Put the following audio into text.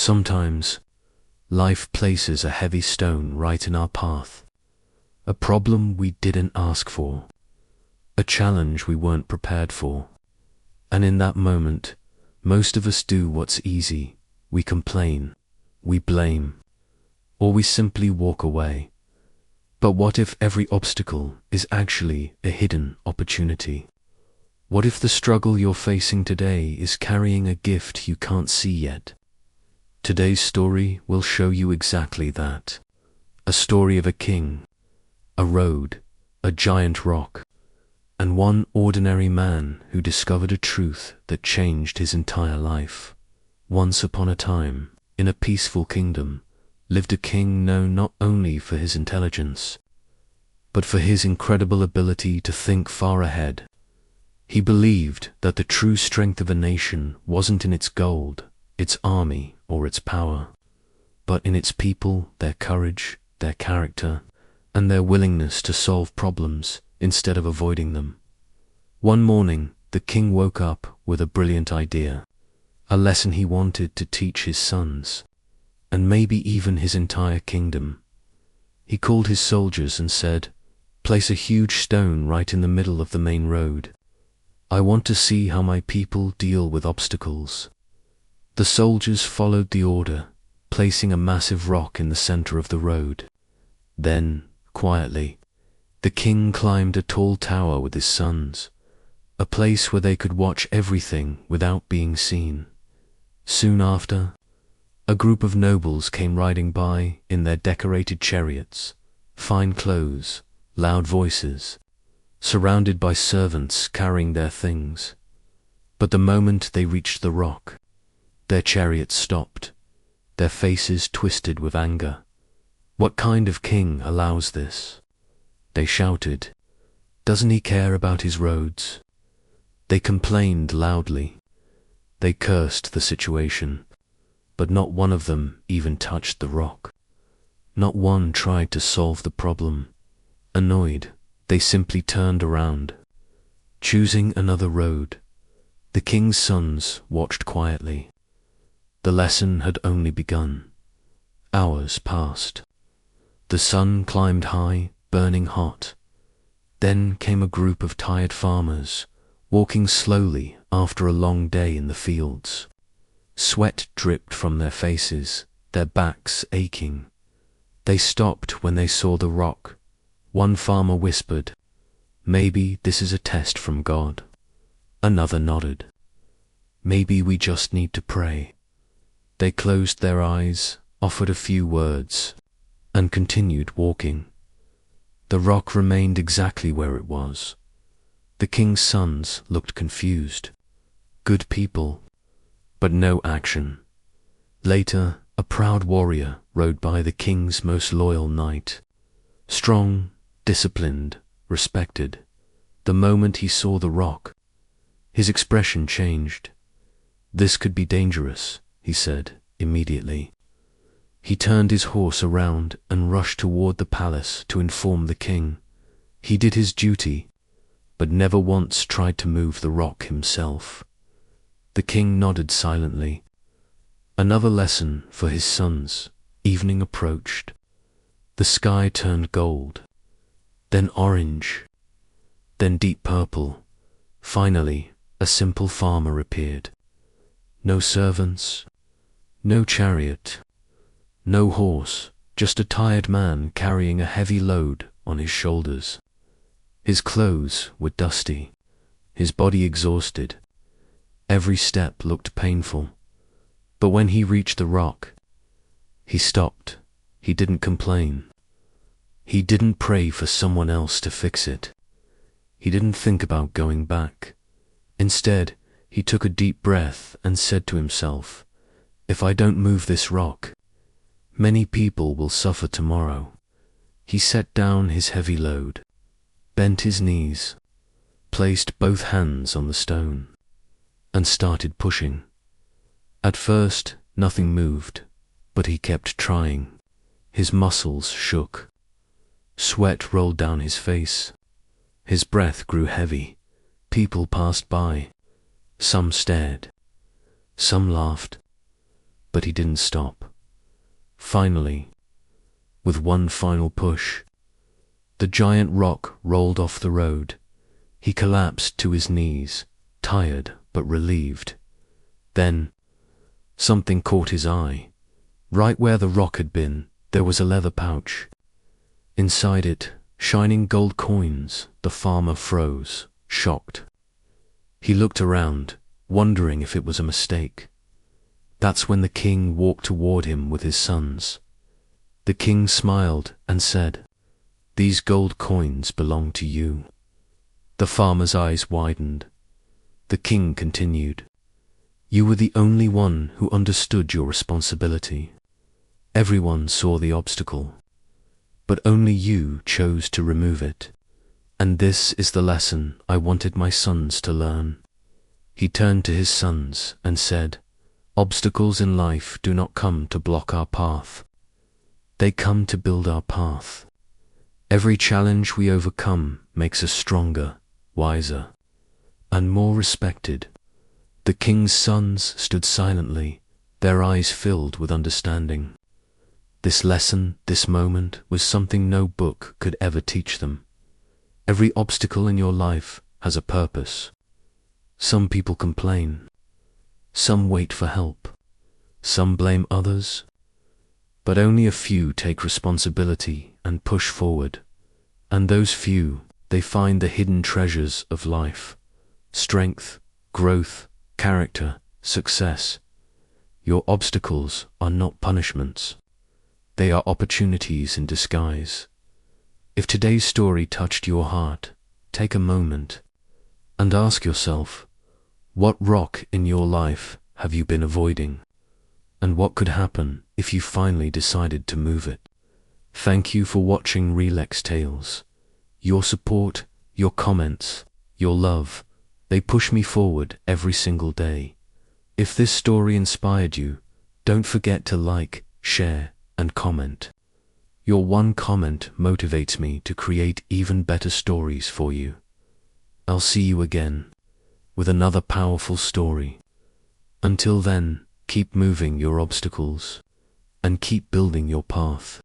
Sometimes, life places a heavy stone right in our path, a problem we didn't ask for, a challenge we weren't prepared for. And in that moment, most of us do what's easy. We complain, we blame, or we simply walk away. But what if every obstacle is actually a hidden opportunity? What if the struggle you're facing today is carrying a gift you can't see yet? Today's story will show you exactly that. A story of a king, a road, a giant rock, and one ordinary man who discovered a truth that changed his entire life. Once upon a time, in a peaceful kingdom, lived a king known not only for his intelligence, but for his incredible ability to think far ahead. He believed that the true strength of a nation wasn't in its gold, its army, or its power, but in its people, their courage, their character, and their willingness to solve problems instead of avoiding them. One morning, the king woke up with a brilliant idea, a lesson he wanted to teach his sons, and maybe even his entire kingdom. He called his soldiers and said, "Place a huge stone right in the middle of the main road. I want to see how my people deal with obstacles." The soldiers followed the order, placing a massive rock in the center of the road. Then, quietly, the king climbed a tall tower with his sons, a place where they could watch everything without being seen. Soon after, a group of nobles came riding by in their decorated chariots, fine clothes, loud voices, surrounded by servants carrying their things. But the moment they reached the rock, their chariots stopped, their faces twisted with anger. "What kind of king allows this?" they shouted. "Doesn't he care about his roads?" They complained loudly. They cursed the situation, but not one of them even touched the rock. Not one tried to solve the problem. Annoyed, they simply turned around, choosing another road. The king's sons watched quietly. The lesson had only begun. Hours passed. The sun climbed high, burning hot. Then came a group of tired farmers, walking slowly after a long day in the fields. Sweat dripped from their faces, their backs aching. They stopped when they saw the rock. One farmer whispered, "Maybe this is a test from God." Another nodded. "Maybe we just need to pray." They closed their eyes, offered a few words, and continued walking. The rock remained exactly where it was. The king's sons looked confused. Good people, but no action. Later, a proud warrior rode by the king's most loyal knight. Strong, disciplined, respected. The moment he saw the rock, his expression changed. "This could be dangerous," he said immediately. He turned his horse around and rushed toward the palace to inform the king. He did his duty, but never once tried to move the rock himself. The king nodded silently. Another lesson for his sons. Evening approached. The sky turned gold, then orange, then deep purple. Finally, a simple farmer appeared. No servants, no chariot, no horse, just a tired man carrying a heavy load on his shoulders. His clothes were dusty, his body exhausted. Every step looked painful. But when he reached the rock, he stopped. He didn't complain. He didn't pray for someone else to fix it. He didn't think about going back. Instead, he took a deep breath and said to himself, "If I don't move this rock, many people will suffer tomorrow." He set down his heavy load, bent his knees, placed both hands on the stone, and started pushing. At first, nothing moved, but he kept trying. His muscles shook. Sweat rolled down his face. His breath grew heavy. People passed by. Some stared. Some laughed. But he didn't stop. Finally, with one final push, the giant rock rolled off the road. He collapsed to his knees, tired but relieved. Then, something caught his eye. Right where the rock had been, there was a leather pouch. Inside it, shining gold coins. The farmer froze, shocked. He looked around, wondering if it was a mistake. That's when the king walked toward him with his sons. The king smiled and said, "These gold coins belong to you." The farmer's eyes widened. The king continued, "You were the only one who understood your responsibility. Everyone saw the obstacle, but only you chose to remove it. And this is the lesson I wanted my sons to learn." He turned to his sons and said, "Obstacles in life do not come to block our path. They come to build our path. Every challenge we overcome makes us stronger, wiser, and more respected." The king's sons stood silently, their eyes filled with understanding. This lesson, this moment, was something no book could ever teach them. Every obstacle in your life has a purpose. Some people complain. Some wait for help. Some blame others. But only a few take responsibility and push forward. And those few, they find the hidden treasures of life: strength, growth, character, success. Your obstacles are not punishments. They are opportunities in disguise. If today's story touched your heart, take a moment and ask yourself, what rock in your life have you been avoiding? And what could happen if you finally decided to move it? Thank you for watching Wrillex Tales. Your support, your comments, your love, they push me forward every single day. If this story inspired you, don't forget to like, share, and comment. Your one comment motivates me to create even better stories for you. I'll see you again with another powerful story. Until then, keep moving your obstacles and keep building your path.